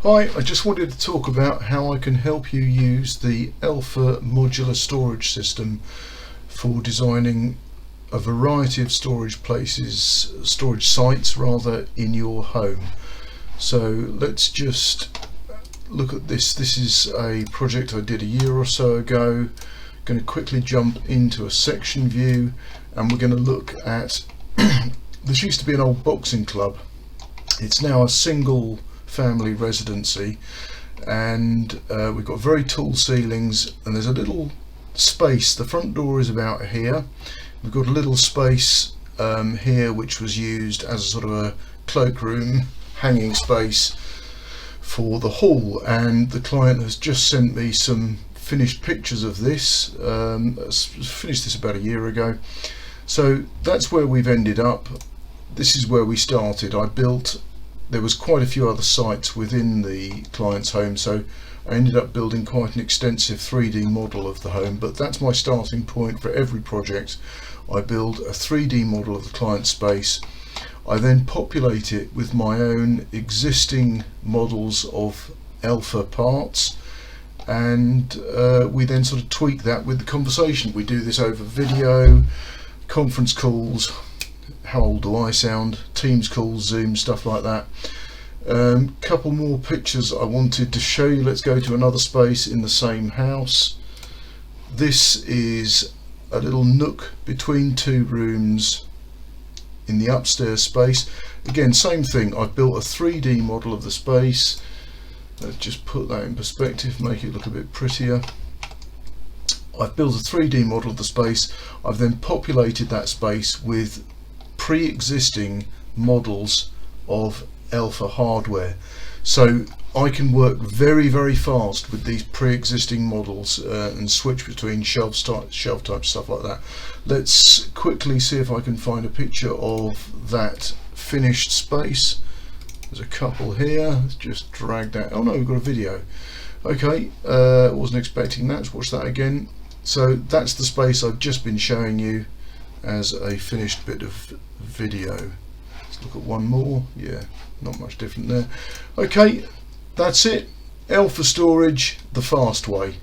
Hi, I just wanted to talk about how I can help you use the Elfa modular storage system for designing a variety of storage sites rather, in your home. So let's just look at this. This is a project I did a year or so ago. Going to quickly jump into a section view and we're going to look at this used to be an old boxing club. It's now a single family residency, and we've got very tall ceilings, and there's a little space. The front door is about here. We've got a little space here which was used as a sort of a cloakroom hanging space for the hall, and the client has just sent me some finished pictures of this. Finished this about a year ago, so that's where we've ended up. This is where we started. There was quite a few other sites within the client's home, so I ended up building quite an extensive 3D model of the home, but that's my starting point for every project. I build a 3D model of the client space. I then populate it with my own existing models of Elfa parts, and we then sort of tweak that with the conversation. We do this over video, conference calls, how old do I sound, Teams calls, Zoom, stuff like that. Couple more pictures I wanted to show you. Let's go to another space in the same house. This is a little nook between two rooms in the upstairs space. Again, same thing, I've built a 3D model of the space. Let's just put that in perspective, make it look a bit prettier. I've built a 3D model of the space. I've then populated that space with pre-existing models of Elfa hardware, so I can work very fast with these pre-existing models and switch between shelf type stuff like that. Let's quickly see if I can find a picture of that finished space. There's a couple here. Let's just drag that. Oh no, we've got a video. Okay, wasn't expecting that. Let's watch that again. So that's the space I've just been showing you as a finished bit of video. Let's look at one more. Yeah, not much different there. Okay, that's it. Elfa storage the fast way.